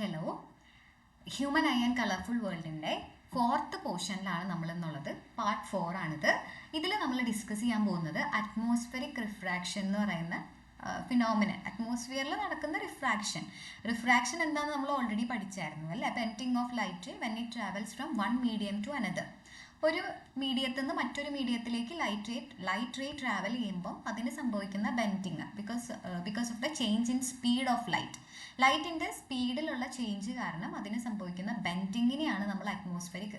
Hello, human eye and colourful വേൾഡിൻ്റെ fourth പോർഷനിലാണ് നമ്മളെന്നുള്ളത്. പാർട്ട് 4 ആണിത്. ഇതിൽ നമ്മൾ ഡിസ്കസ് ചെയ്യാൻ പോകുന്നത് അറ്റ്മോസ്ഫിയറിക് റിഫ്രാക്ഷൻ എന്ന് പറയുന്ന ഫിനോമിനൻ. അറ്റ്മോസ്ഫിയറിൽ നടക്കുന്ന റിഫ്രാക്ഷൻ എന്താണെന്ന് നമ്മൾ ഓൾറെഡി പഠിച്ചായിരുന്നു അല്ലേ? Bending of light when it travels from one medium to another. ഒരു മീഡിയത്തിൽ നിന്ന് മറ്റൊരു മീഡിയത്തിലേക്ക് ലൈറ്റ് റേ ട്രാവൽ ചെയ്യുമ്പോൾ അതിന് സംഭവിക്കുന്ന bending because of the change in speed of ലൈറ്റിൻ്റെ സ്പീഡിലുള്ള ചേഞ്ച് കാരണം അതിന് സംഭവിക്കുന്ന ബെൻഡിങ്ങിനെയാണ് നമ്മൾ അറ്റ്മോസ്ഫിയറിക്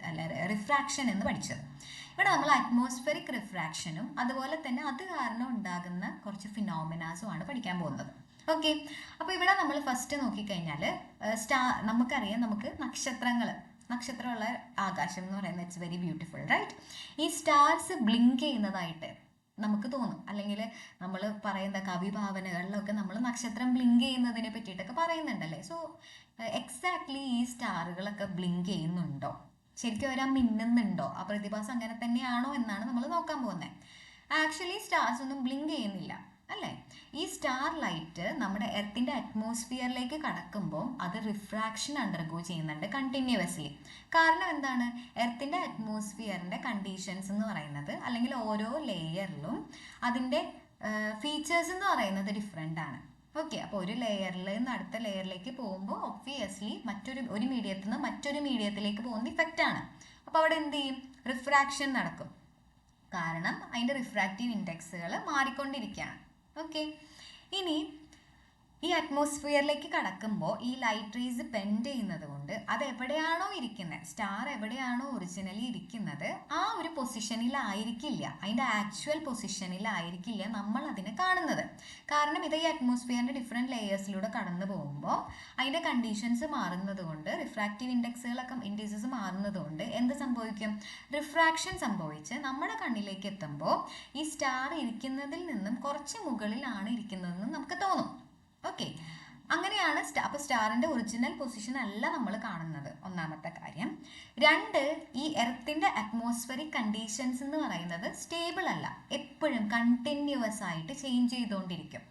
റിഫ്രാക്ഷൻ എന്ന് പഠിച്ചത്. ഇവിടെ നമ്മൾ അറ്റ്മോസ്ഫിയറിക് റിഫ്രാക്ഷനും അതുപോലെ തന്നെ അത് കാരണം ഉണ്ടാകുന്ന കുറച്ച് ഫിനോമിനാസുമാണ് പഠിക്കാൻ പോകുന്നത്. ഓക്കെ, അപ്പോൾ ഇവിടെ നമ്മൾ ഫസ്റ്റ് നോക്കിക്കഴിഞ്ഞാൽ നമുക്കറിയാം, നമുക്ക് നക്ഷത്രമുള്ള ആകാശം എന്ന് പറയുന്നത് ഇറ്റ്സ് വെരി ബ്യൂട്ടിഫുൾ, റൈറ്റ്? ഈ സ്റ്റാർസ് ബ്ലിങ്ക് ചെയ്യുന്നതായിട്ട് നമുക്ക് തോന്നും, അല്ലെങ്കിൽ നമ്മൾ പറയുന്ന കവിഭാവനകളിലൊക്കെ നമ്മൾ നക്ഷത്രം ബ്ലിങ്ക് ചെയ്യുന്നതിനെ പറ്റിയിട്ടൊക്കെ പറയുന്നുണ്ടല്ലേ. സോ എക്സാക്ട്ലി ഈ സ്റ്റാറുകളൊക്കെ ബ്ലിങ്ക് ചെയ്യുന്നുണ്ടോ, ശരിക്കും അവരാ മിന്നുന്നുണ്ടോ, ആ പ്രതിഭാസം അങ്ങനെ തന്നെയാണോ എന്നാണ് നമ്മൾ നോക്കാൻ പോകുന്നത്. ആക്ച്വലി സ്റ്റാർസ് ഒന്നും ബ്ലിങ്ക് ചെയ്യുന്നില്ല അല്ലേ. ഈ സ്റ്റാർ ലൈറ്റ് നമ്മുടെ എർത്തിൻ്റെ അറ്റ്മോസ്ഫിയറിലേക്ക് കടക്കുമ്പോൾ അത് റിഫ്രാക്ഷൻ അണ്ടർഗോ ചെയ്യുന്നുണ്ട് കണ്ടിന്യൂവസ്ലി. കാരണം എന്താണ്? എർത്തിൻ്റെ അറ്റ്മോസ്ഫിയറിൻ്റെ കണ്ടീഷൻസ് എന്ന് പറയുന്നത്, അല്ലെങ്കിൽ ഓരോ ലെയറിലും അതിൻ്റെ ഫീച്ചേഴ്സ് എന്ന് പറയുന്നത് ഡിഫറെൻ്റ് ആണ്. ഓക്കെ, അപ്പോൾ ഒരു ലെയറിൽ നിന്ന് അടുത്ത ലെയറിലേക്ക് പോകുമ്പോൾ ഒബ്വിയസ്ലി ഒരു മീഡിയത്തിൽ നിന്ന് മറ്റൊരു മീഡിയത്തിലേക്ക് പോകുന്ന ഇഫക്റ്റ് ആണ്. അപ്പോൾ അവിടെ എന്ത് ചെയ്യും? റിഫ്രാക്ഷൻ നടക്കും. കാരണം അതിൻ്റെ റിഫ്രാക്റ്റീവ് ഇൻഡെക്സുകൾ മാറിക്കൊണ്ടിരിക്കുകയാണ്. ഓക്കെ, ഇനി ഈ അറ്റ്മോസ്ഫിയറിലേക്ക് കടക്കുമ്പോൾ ഈ ലൈറ്റ് റേസ് ബെൻഡ് ചെയ്യുന്നത് കൊണ്ട് അത് എവിടെയാണോ ഇരിക്കുന്നത്, സ്റ്റാർ എവിടെയാണോ ഒറിജിനലി ഇരിക്കുന്നത് ആ ഒരു പൊസിഷനിലായിരിക്കില്ല, അതിൻ്റെ ആക്ച്വൽ പൊസിഷനിലായിരിക്കില്ല നമ്മൾ അതിനെ കാണുന്നത്. കാരണം ഇത് ഈ അറ്റ്മോസ്ഫിയറിൻ്റെ ഡിഫറെൻറ്റ് ലെയേഴ്സിലൂടെ കടന്നു പോകുമ്പോൾ അതിൻ്റെ കണ്ടീഷൻസ് മാറുന്നത് കൊണ്ട്, റിഫ്രാക്റ്റീവ് ഇൻഡെക്സസ് മാറുന്നത് കൊണ്ട് എന്ത് സംഭവിക്കും? റിഫ്രാക്ഷൻ സംഭവിച്ച് നമ്മുടെ കണ്ണിലേക്ക് എത്തുമ്പോൾ ഈ സ്റ്റാർ ഇരിക്കുന്നതിൽ നിന്നും കുറച്ച് മുകളിലാണ് ഇരിക്കുന്നതെന്ന് നമുക്ക് തോന്നും. ഓക്കെ, അങ്ങനെയാണ്. അപ്പോൾ സ്റ്റാറിൻ്റെ ഒറിജിനൽ പൊസിഷൻ അല്ല നമ്മൾ കാണുന്നത്, ഒന്നാമത്തെ കാര്യം. രണ്ട്, ഈ എർത്തിൻ്റെ അറ്റ്മോസ്ഫിയറിക് കണ്ടീഷൻസ് എന്ന് പറയുന്നത് സ്റ്റേബിൾ അല്ല, എപ്പോഴും കണ്ടിന്യൂവസ് ആയിട്ട് ചേഞ്ച് ചെയ്തുകൊണ്ടിരിക്കും.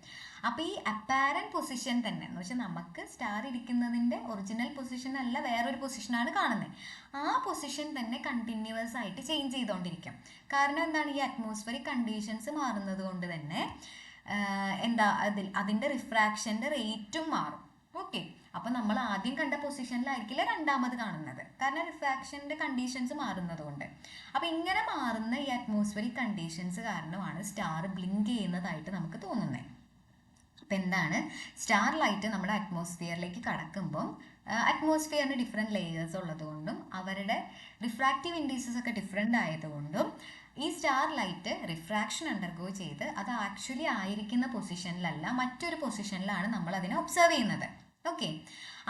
അപ്പോൾ ഈ അപ്പാരൻറ്റ് പൊസിഷൻ തന്നെ എന്ന് വെച്ചാൽ നമുക്ക് സ്റ്റാർ ഇരിക്കുന്നതിൻ്റെ ഒറിജിനൽ പൊസിഷൻ അല്ല, വേറൊരു പൊസിഷനാണ് കാണുന്നത്. ആ പൊസിഷൻ തന്നെ കണ്ടിന്യൂവസ് ആയിട്ട് ചേഞ്ച് ചെയ്തുകൊണ്ടിരിക്കും. കാരണം എന്താണ്? ഈ അറ്റ്മോസ്ഫിയറിക് കണ്ടീഷൻസ് മാറുന്നത് കൊണ്ട് തന്നെ അതിൻ്റെ റിഫ്രാക്ഷൻ്റെ റേറ്റും മാറും. ഓക്കെ, അപ്പോൾ നമ്മൾ ആദ്യം കണ്ട പൊസിഷനിലായിരിക്കില്ല രണ്ടാമത് കാണുന്നത്, കാരണം റിഫ്രാക്ഷൻ്റെ കണ്ടീഷൻസ് മാറുന്നത് കൊണ്ട്. അപ്പോൾ ഇങ്ങനെ മാറുന്ന ഈ അറ്റ്മോസ്ഫിയറിക് കണ്ടീഷൻസ് കാരണമാണ് സ്റ്റാർ ബ്ലിങ്ക് ചെയ്യുന്നതായിട്ട് നമുക്ക് തോന്നുന്നത്. അപ്പം എന്താണ്? സ്റ്റാർ ലൈറ്റ് നമ്മുടെ അറ്റ്മോസ്ഫിയറിലേക്ക് കടക്കുമ്പം അറ്റ്മോസ്ഫിയറിന് ഡിഫറെൻറ്റ് ലെയേഴ്സ് ഉള്ളതുകൊണ്ടും അവരുടെ റിഫ്രാക്റ്റീവ് ഇൻഡീസസ് ഒക്കെ ഡിഫറെൻ്റ് ആയതുകൊണ്ടും ഈ സ്റ്റാർ ലൈറ്റ് റിഫ്രാക്ഷൻ അണ്ടർഗോ ചെയ്ത് അത് ആക്ച്വലി ആയിരിക്കുന്ന പൊസിഷനിലല്ല, മറ്റൊരു പൊസിഷനിലാണ് നമ്മൾ അതിനെ ഒബ്സർവ് ചെയ്യുന്നത്. ഓക്കെ,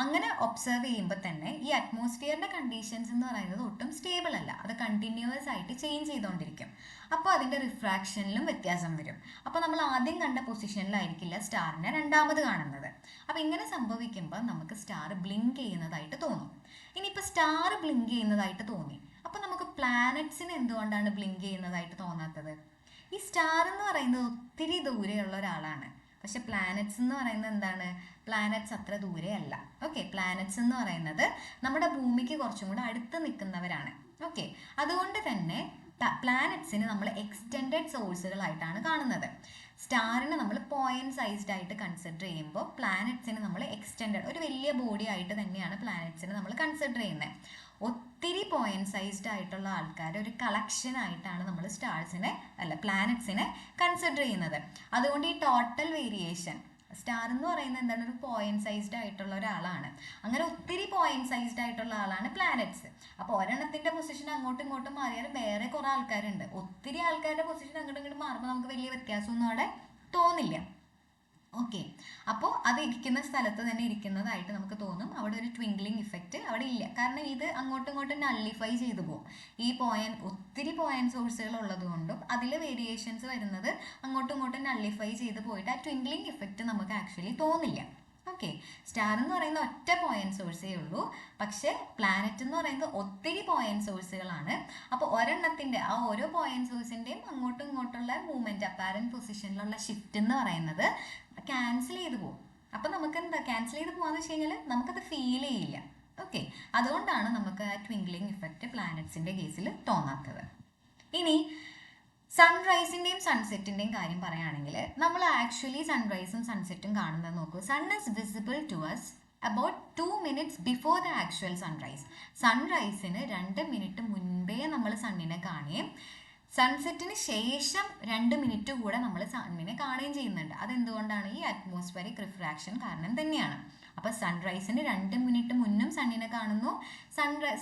അങ്ങനെ ഒബ്സർവ് ചെയ്യുമ്പോൾ തന്നെ ഈ അറ്റ്മോസ്ഫിയറിൻ്റെ കണ്ടീഷൻസ് എന്ന് പറയുന്നത് ഒട്ടും സ്റ്റേബിൾ അല്ല, അത് കണ്ടിന്യൂവസ് ആയിട്ട് ചേഞ്ച് ചെയ്തുകൊണ്ടിരിക്കും. അപ്പോൾ അതിൻ്റെ റിഫ്രാക്ഷനിലും വ്യത്യാസം വരും. അപ്പോൾ നമ്മൾ ആദ്യം കണ്ട പൊസിഷനിലായിരിക്കില്ല സ്റ്റാറിനെ രണ്ടാമത് കാണുന്നത്. അപ്പോൾ ഇങ്ങനെ സംഭവിക്കുമ്പോൾ നമുക്ക് സ്റ്റാർ ബ്ലിങ്ക് ചെയ്യുന്നതായിട്ട് തോന്നും. ഇനിയിപ്പോൾ സ്റ്റാർ ബ്ലിങ്ക് ചെയ്യുന്നതായിട്ട് തോന്നി, അപ്പോൾ നമുക്ക് പ്ലാനറ്റ്സിന് എന്തുകൊണ്ടാണ് ബ്ലിങ്ക് ചെയ്യുന്നതായിട്ട് തോന്നാത്തത്? ഈ സ്റ്റാർ എന്ന് പറയുന്നത് ഒത്തിരി ദൂരെയുള്ള ഒരാളാണ്, പക്ഷെ പ്ലാനറ്റ്സ് എന്ന് പറയുന്നത് എന്താണ്? പ്ലാനറ്റ്സ് അത്ര ദൂരെ അല്ല. ഓക്കെ, പ്ലാനറ്റ്സ് എന്ന് പറയുന്നത് നമ്മുടെ ഭൂമിക്ക് കുറച്ചും കൂടെ അടുത്ത് നിൽക്കുന്നവരാണ്. ഓക്കെ, അതുകൊണ്ട് തന്നെ പ്ലാനറ്റ്സിന് നമ്മൾ എക്സ്റ്റെൻഡഡ് സോഴ്സുകളായിട്ടാണ് കാണുന്നത്. സ്റ്റാറിനെ നമ്മൾ പോയിന്റ് സൈസ്ഡ് ആയിട്ട് കൺസിഡർ ചെയ്യുമ്പോൾ പ്ലാനറ്റ്സിന് നമ്മൾ എക്സ്റ്റെൻഡഡ് ഒരു വലിയ ബോഡി ആയിട്ട് തന്നെയാണ് പ്ലാനറ്റ്സിനെ നമ്മൾ കൺസിഡർ ചെയ്യുന്നത്. ഒത്തിരി പോയിന്റ് സൈസ്ഡ് ആയിട്ടുള്ള ആൾക്കാർ ഒരു കളക്ഷൻ ആയിട്ടാണ് നമ്മൾ പ്ലാനറ്റ്സിനെ കൺസിഡർ ചെയ്യുന്നത്. അതുകൊണ്ട് ഈ ടോട്ടൽ വേരിയേഷൻ, സ്റ്റാർ എന്ന് പറയുന്നത് എന്താണ്? ഒരു പോയിന്റ് സൈസ്ഡ് ആയിട്ടുള്ള ഒരാളാണ്. അങ്ങനെ ഒത്തിരി പോയിന്റ് സൈസ്ഡ് ആയിട്ടുള്ള ആളാണ് പ്ലാനറ്റ്സ്. അപ്പോൾ ഒരെണ്ണത്തിൻ്റെ പൊസിഷൻ അങ്ങോട്ടും ഇങ്ങോട്ടും മാറിയാലും വേറെ കുറേ ആൾക്കാരുണ്ട്. ഒത്തിരി ആൾക്കാരുടെ പൊസിഷൻ അങ്ങോട്ടും ഇങ്ങോട്ടും മാറുമ്പോൾ നമുക്ക് വലിയ വ്യത്യാസമൊന്നും അവിടെ തോന്നില്ല. ഓക്കെ, അപ്പോൾ അത് ഇരിക്കുന്ന സ്ഥലത്ത് തന്നെ ഇരിക്കുന്നതായിട്ട് നമുക്ക് തോന്നും. അവിടെ ഒരു ട്വിങ്ക്ലിംഗ് ഇഫക്റ്റ് അവിടെ ഇല്ല, കാരണം ഇത് അങ്ങോട്ടും ഇങ്ങോട്ടും നള്ളിഫൈ ചെയ്തു പോകും. ഈ ഒത്തിരി പോയിന്റ് സോഴ്സുകൾ ഉള്ളത് കൊണ്ടും അതിൽ വേരിയേഷൻസ് വരുന്നത് അങ്ങോട്ടും ഇങ്ങോട്ടും നള്ളിഫൈ ചെയ്ത് പോയിട്ട് ആ ട്വിങ്ക്ലിംഗ് ഇഫക്റ്റ് നമുക്ക് ആക്ച്വലി തോന്നില്ല. ഓക്കെ, സ്റ്റാർ എന്ന് പറയുന്ന ഒറ്റ പോയിന്റ് സോഴ്സേ ഉള്ളൂ, പക്ഷേ പ്ലാനറ്റ് എന്ന് പറയുന്നത് ഒത്തിരി പോയിന്റ് സോഴ്സുകളാണ്. അപ്പോൾ ഒരെണ്ണത്തിൻ്റെ ആ ഓരോ പോയിന്റ് സോഴ്സിൻ്റെയും അങ്ങോട്ടും ഇങ്ങോട്ടുള്ള മൂവ്മെൻറ്റ്, അപ്പാരൻറ്റ് പൊസിഷനിലുള്ള ഷിഫ്റ്റ് എന്ന് പറയുന്നത് ക്യാൻസൽ ചെയ്ത് പോകും. അപ്പം നമുക്ക് എന്താ ക്യാൻസൽ ചെയ്ത് പോകാന്ന് വെച്ച് കഴിഞ്ഞാൽ നമുക്കത് ഫീൽ ചെയ്യില്ല. ഓക്കെ, അതുകൊണ്ടാണ് നമുക്ക് ആ ട്വിങ്ക്ലിംഗ് ഇഫക്റ്റ് പ്ലാനറ്റ്സിൻ്റെ കേസിൽ തോന്നാത്തത്. ഇനി സൺറൈസിൻ്റെയും സൺസെറ്റിൻ്റെയും കാര്യം പറയുകയാണെങ്കിൽ നമ്മൾ ആക്ച്വലി സൺറൈസും സൺസെറ്റും കാണുന്നത് നോക്കൂ. Sun is visible to us about 2 minutes before the actual sunrise. സൺറൈസിന് 2 മിനിറ്റ് മുൻപേ നമ്മൾ സണ്ണിനെ കാണുകയും സൺസെറ്റിന് ശേഷം 2 മിനിറ്റ് കൂടെ നമ്മൾ സണ്ണിനെ കാണുകയും ചെയ്യുന്നുണ്ട്. അതെന്തുകൊണ്ടാണ്? ഈ അറ്റ്മോസ്ഫിയറിക് റിഫ്രാക്ഷൻ കാരണം തന്നെയാണ്. അപ്പോൾ സൺറൈസിന് 2 മിനിറ്റ് മുന്നും സണ്ണിനെ കാണുന്നു,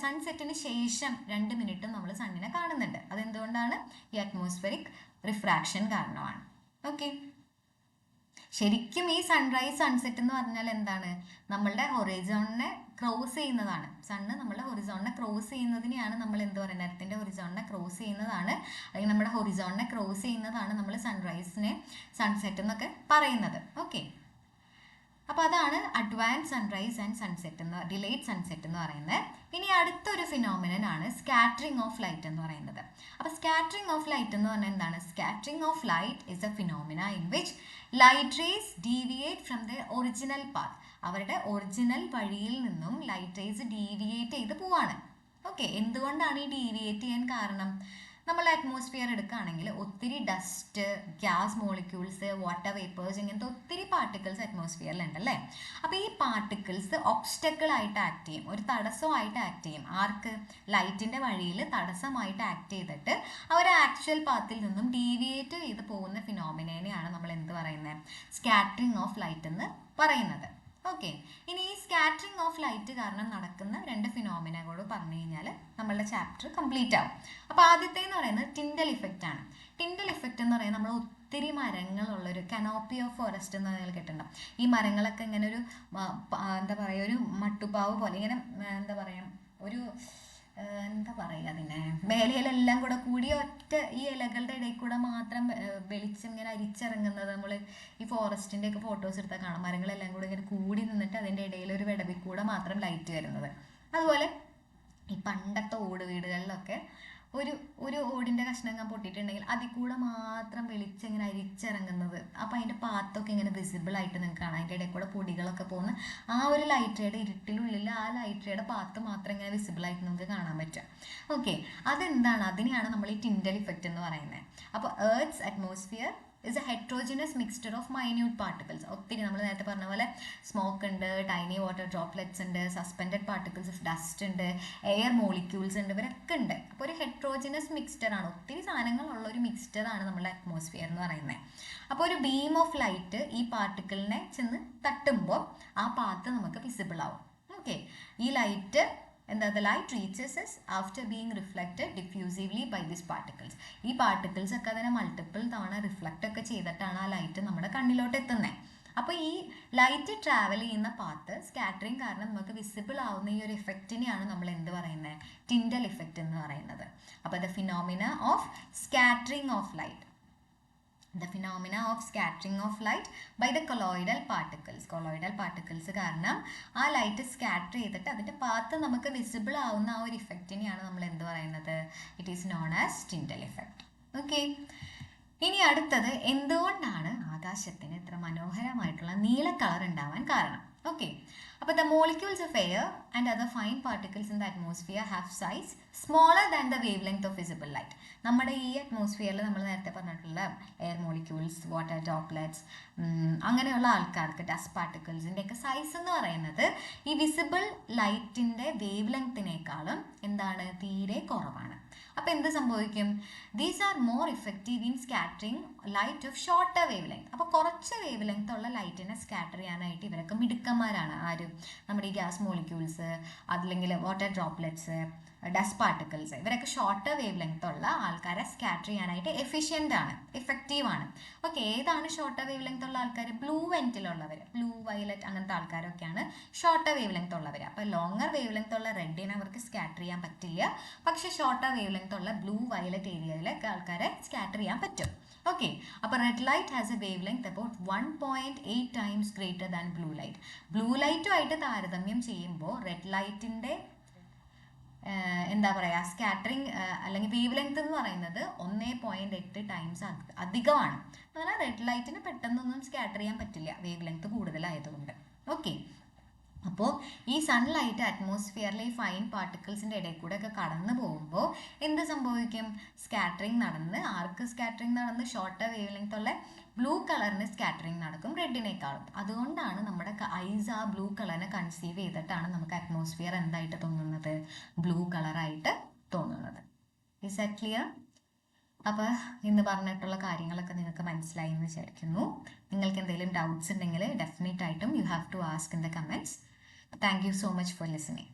സൺസെറ്റിന് ശേഷം 2 മിനിറ്റും നമ്മൾ സണ്ണിനെ കാണുന്നുണ്ട്. അതെന്തുകൊണ്ടാണ്? ഈ അറ്റ്മോസ്ഫിയറിക് റിഫ്രാക്ഷൻ കാരണമാണ്. ഓക്കെ, ശരിക്കും ഈ സൺറൈസ് സൺസെറ്റ് എന്ന് പറഞ്ഞാൽ എന്താണ്? നമ്മളുടെ ഹൊറിസോണിനെ ക്രോസ് ചെയ്യുന്നതാണ്. സണ്ണ് നമ്മളുടെ ഹൊറിസോണിനെ ക്രോസ് ചെയ്യുന്നതിനെയാണ് നമ്മൾ എന്ത് പറയുന്നത്? നെറ്റിൻ്റെ ഹൊറിസോണിനെ ക്രോസ് ചെയ്യുന്നതാണ്, അല്ലെങ്കിൽ നമ്മുടെ ഹൊറിസോണിനെ ക്രോസ് ചെയ്യുന്നതാണ് നമ്മൾ സൺറൈസിനെ സൺസെറ്റ് എന്നൊക്കെ പറയുന്നത്. ഓക്കെ, അപ്പോൾ അതാണ് അഡ്വാൻസ് സൺറൈസ് ആൻഡ് സൺസെറ്റ് എന്ന്, ഡിലേഡ് സൺസെറ്റ് എന്ന് പറയുന്നത്. ഇനി അടുത്തൊരു ഫിനോമിനൻ ആണ് സ്കാറ്ററിംഗ് ഓഫ് ലൈറ്റ് എന്ന് പറയുന്നത്. അപ്പോൾ സ്കാറ്ററിംഗ് ഓഫ് ലൈറ്റ് എന്ന് പറഞ്ഞാൽ എന്താണ്? Scattering of light is A phenomena in which light rays deviate from the original path. അവരുടെ ഒറിജിനൽ വഴിയിൽ നിന്നും ലൈറ്റ് റേസ് ഡീവിയേറ്റ് ചെയ്ത് പോവാണ്. ഓക്കെ, എന്തുകൊണ്ടാണ് ഈ ഡീവിയേറ്റ് ചെയ്യാൻ കാരണം? നമ്മൾ അറ്റ്മോസ്ഫിയർ എടുക്കുകയാണെങ്കിൽ ഒത്തിരി dust, gas molecules, water vapours, ഇങ്ങനത്തെ ഒത്തിരി പാർട്ടിക്കിൾസ് അറ്റ്മോസ്ഫിയറിലുണ്ട് അല്ലേ? അപ്പോൾ ഈ പാർട്ടിക്കിൾസ് ഒബ്സ്റ്റക്കിൾ ആയിട്ട് ആക്ട് ചെയ്യും, ഒരു തടസ്സമായിട്ട് ആക്ട് ചെയ്യും. ആർക്ക്? ലൈറ്റിൻ്റെ വഴിയിൽ തടസ്സമായിട്ട് ആക്ട് ചെയ്തിട്ട് അവർ ആക്ച്വൽ പാത്തിൽ നിന്നും ഡീവിയേറ്റ് ചെയ്ത് പോകുന്ന ഫിനോമിനേനെയാണ് നമ്മൾ എന്ത് പറയുന്നത്? സ്കാറ്ററിംഗ് ഓഫ് ലൈറ്റ് എന്ന് പറയുന്നത്. ഓക്കെ, ഇനി ഈ സ്കാറ്ററിംഗ് ഓഫ് ലൈറ്റ് കാരണം നടക്കുന്ന 2 ഫിനോമിനകളോട് പറഞ്ഞു കഴിഞ്ഞാൽ നമ്മളുടെ ചാപ്റ്റർ കംപ്ലീറ്റ് ആവും. അപ്പോൾ ആദ്യത്തെ എന്ന് പറയുന്നത് ടിൻഡൽ ഇഫക്റ്റ് ആണ്. ടിൻഡൽ ഇഫക്റ്റ് എന്ന് പറയുന്നത് നമ്മൾ ഒത്തിരി മരങ്ങളുള്ളൊരു കനോപ്പി ഓഫ് ഫോറസ്റ്റ് എന്ന് പറഞ്ഞാൽ കേട്ടിട്ടുണ്ടാവും. ഈ മരങ്ങളൊക്കെ ഇങ്ങനെ ഒരു എന്താ പറയുക, ഒരു മട്ടുപ്പാവ് പോലെ ഇങ്ങനെ എന്താ പറയുക, ഒരു എന്താ പറയുക, അതിനെ മേലയിലെല്ലാം കൂടെ കൂടി ഒറ്റ ഈ ഇലകളുടെ ഇടയിൽ കൂടെ മാത്രം വെളിച്ചം ഇങ്ങനെ അരിച്ചിറങ്ങുന്നത് നമ്മൾ ഈ ഫോറസ്റ്റിൻ്റെ ഒക്കെ ഫോട്ടോസ് എടുത്താൽ കാണാം. മരങ്ങളെല്ലാം കൂടെ ഇങ്ങനെ കൂടി നിന്നിട്ട് അതിൻ്റെ ഇടയിൽ ഒരു വിടവിൽ കൂടെ മാത്രം ലൈറ്റ് വരുന്നത്. അതുപോലെ ഈ പണ്ടത്തെ ഓട് വീടുകളിലൊക്കെ ഒരു ഓടിൻ്റെ കഷ്ണം പൊട്ടിയിട്ടുണ്ടെങ്കിൽ അതിൽ കൂടെ മാത്രം വെളിച്ചം ഇങ്ങനെ അരിച്ചിറങ്ങുന്നത്. അപ്പോൾ അതിൻ്റെ പാത്തൊക്കെ ഇങ്ങനെ വിസിബിൾ ആയിട്ട് നിങ്ങൾക്ക് കാണാം. അതിൻ്റെ ഇടയിൽ കൂടെ പൊടികളൊക്കെ പോകുന്ന ആ ഒരു ലൈറ്റ് റേയുടെ ഇരുട്ടിനുള്ളിൽ ആ ലൈറ്റ് റേയുടെ പാത്ത് മാത്രം ഇങ്ങനെ വിസിബിൾ ആയിട്ട് നമുക്ക് കാണാൻ പറ്റും. ഓക്കെ, അതെന്താണ്? അതിനെയാണ് നമ്മൾ ഈ ടിൻഡൽ ഇഫക്റ്റ് എന്ന് പറയുന്നത്. അപ്പോൾ earth atmosphere is A heterogeneous mixture of minute particles. ഒത്തിരി നമ്മൾ നേരത്തെ പറഞ്ഞ പോലെ സ്മോക്ക് ഉണ്ട്, ടൈനി വാട്ടർ ഡ്രോപ്ലെറ്റ്സ് ഉണ്ട്, സസ്പെൻഡഡ് പാർട്ടിക്കിൾസ് ഓഫ് ഡസ്റ്റ് ഉണ്ട്, എയർ മോളിക്യൂൾസ് ഉണ്ട്, ഇവരൊക്കെ ഉണ്ട്. അപ്പോൾ ഒരു ഹെട്രോജിനസ് മിക്സ്ചർ ആണ്, ഒത്തിരി സാധനങ്ങളുള്ള ഒരു മിക്സ്ചർ ആണ് നമ്മുടെ അറ്റ്മോസ്ഫിയർ എന്ന് പറയുന്നത്. അപ്പോൾ ഒരു ബീം ഓഫ് ലൈറ്റ് ഈ പാർട്ടിക്കിളിനെ ചെന്ന് തട്ടുമ്പോൾ ആ പാത്ത് നമുക്ക് വിസിബിൾ ആവും. ഓക്കെ, ഈ ലൈറ്റ് എന്താ? The light reaches us after being reflected diffusively by these particles. ഈ പാർട്ടിക്കിൾസ് ഒക്കെ അതിനെ മൾട്ടിപ്പിൾ തവണ റിഫ്ലക്റ്റ് ഒക്കെ ചെയ്തിട്ടാണ് ആ ലൈറ്റ് നമ്മുടെ കണ്ണിലോട്ട് എത്തുന്നത്. അപ്പോൾ ഈ ലൈറ്റ് ട്രാവൽ ചെയ്യുന്ന പാത്ത് സ്കാറ്ററിങ് കാരണം നമുക്ക് വിസിബിൾ ആവുന്ന ഈ ഒരു ഇഫക്റ്റിനെയാണ് നമ്മൾ എന്ത് പറയുന്നത്? ടിൻഡൽ ഇഫക്റ്റ് എന്ന് പറയുന്നത്. അപ്പോൾ the phenomena of scattering of light, the phenomena of scattering of light by the colloidal particles. colloidal particles കാരണം ആ ലൈറ്റ് സ്കാറ്റർ ചെയ്തിട്ട് അതിൻ്റെ പാത്ത് നമുക്ക് വിസിബിൾ ആവുന്ന ആ ഒരു ഇഫക്റ്റിനെയാണ് നമ്മൾ എന്ത് പറയുന്നത്? It is known as Tyndall effect. Okay, ഇനി അടുത്തത് എന്തുകൊണ്ടാണ് ആകാശത്തിന് ഇത്ര മനോഹരമായിട്ടുള്ള നീല കളർ ഉണ്ടാവാൻ കാരണം? ഓക്കെ, അപ്പോൾ the molecules of air and other fine particles in the atmosphere have size smaller than the wavelength of visible light. നമ്മുടെ ഈ അറ്റ്മോസ്ഫിയറിൽ നമ്മൾ നേരത്തെ പറഞ്ഞിട്ടുള്ള എയർ മോളിക്യൂൾസ്, വാട്ടർ ഡ്രോപ്ലെറ്റ്സ്, അങ്ങനെയുള്ള ആൾക്കാർക്ക് ഡസ്റ്റ് പാർട്ടിക്കിൾസിൻ്റെ ഒക്കെ സൈസ് എന്ന് പറയുന്നത് ഈ വിസിബിൾ ലൈറ്റിൻ്റെ വേവ് ലെങ്ത്തിനേക്കാളും എന്താണ്? തീരെ കുറവാണ്. അപ്പോൾ എന്ത് സംഭവിക്കും? These are more effective in scattering light of shorter wave length. അപ്പോൾ കുറച്ച് വേവ് ലെങ്ത് ഉള്ള ലൈറ്റിനെ സ്കാറ്റർ ചെയ്യാനായിട്ട് ഇവരൊക്കെ മിടുക്കന്മാരാണ്. ആരും നമ്മുടെ ഈ ഗ്യാസ് മോളിക്യൂൾസ്, അതല്ലെങ്കിൽ വാട്ടർ ഡ്രോപ്ലെറ്റ്സ്, ഡസ്റ്റ് പാർട്ടിക്കിൾസ്, ഇവരൊക്കെ ഷോർട്ടർ വേവ് ലെങ്ത് ഉള്ള ആൾക്കാരെ സ്കാറ്റർ ചെയ്യാനായിട്ട് എഫിഷ്യൻ്റ് ആണ്, എഫക്റ്റീവാണ്. ഓക്കെ, ഏതാണ് ഷോർട്ടർ വേവ് ലെങ്ത് ഉള്ള ആൾക്കാർ? ബ്ലൂ വെൻറ്റിലുള്ളവർ, ബ്ലൂ വയലറ്റ് അങ്ങനത്തെ ആൾക്കാരൊക്കെയാണ് ഷോർട്ടർ വേവ് ലെങ്ത് ഉള്ളവർ. അപ്പോൾ ലോങ്ങർ വേവ് ലെങ്ത് ഉള്ള റെഡിനെ അവർക്ക് സ്കാറ്റർ ചെയ്യാൻ പറ്റില്ല, പക്ഷേ ഷോർട്ടർ വേവ് ലെങ്ത് ഉള്ള ബ്ലൂ വയലറ്റ് ഏരിയയിലൊക്കെ ആൾക്കാരെ സ്കാറ്റർ ചെയ്യാൻ പറ്റും. ഓക്കെ, അപ്പോൾ red light has a wavelength about 1.8 times greater than blue light. Blue ലൈറ്റുമായിട്ട് താരതമ്യം ചെയ്യുമ്പോൾ റെഡ് ലൈറ്റിൻ്റെ എന്താ പറയുക, സ്കാറ്ററിങ് അല്ലെങ്കിൽ വേവ് ലെങ്ത് എന്ന് പറയുന്നത് 1.8 ടൈംസ് അധികമാണ്. എന്നാൽ റെഡ് ലൈറ്റിന് പെട്ടെന്നൊന്നും സ്കാറ്റർ ചെയ്യാൻ പറ്റില്ല, വേവ് ലെങ്ത് കൂടുതലായതുകൊണ്ട്. ഓക്കെ, അപ്പോൾ ഈ സൺലൈറ്റ് അറ്റ്മോസ്ഫിയറിലെ ഈ ഫൈൻ പാർട്ടിക്കിൾസിൻ്റെ ഇടയിൽ കൂടെ ഒക്കെ കടന്നു പോകുമ്പോൾ എന്ത് സംഭവിക്കും? സ്കാറ്ററിങ് നടന്ന്, ആർക്ക് സ്കാറ്ററിങ് നടന്ന് ഷോർട്ടർ വേവ് ലെങ്ത് ഉള്ള ബ്ലൂ കളറിന് സ്കാറ്ററിങ് നടക്കും റെഡിനേക്കാളും. അതുകൊണ്ടാണ് നമ്മുടെ ഐസ് ആ ബ്ലൂ കളറിനെ കൺസീവ് ചെയ്തിട്ടാണ് നമുക്ക് അറ്റ്മോസ്ഫിയർ എന്തായിട്ട് തോന്നുന്നത്? ബ്ലൂ കളറായിട്ട് തോന്നുന്നത്. Is that clear? അപ്പോൾ ഇന്ന് പറഞ്ഞിട്ടുള്ള കാര്യങ്ങളൊക്കെ നിങ്ങൾക്ക് മനസ്സിലായി എന്ന് വിചാരിക്കുന്നു. നിങ്ങൾക്ക് എന്തെങ്കിലും ഡൗട്ട്സ് ഉണ്ടെങ്കിൽ ഡെഫിനറ്റ് ആയിട്ടും you have to ask in the comments. Thank you so much for listening.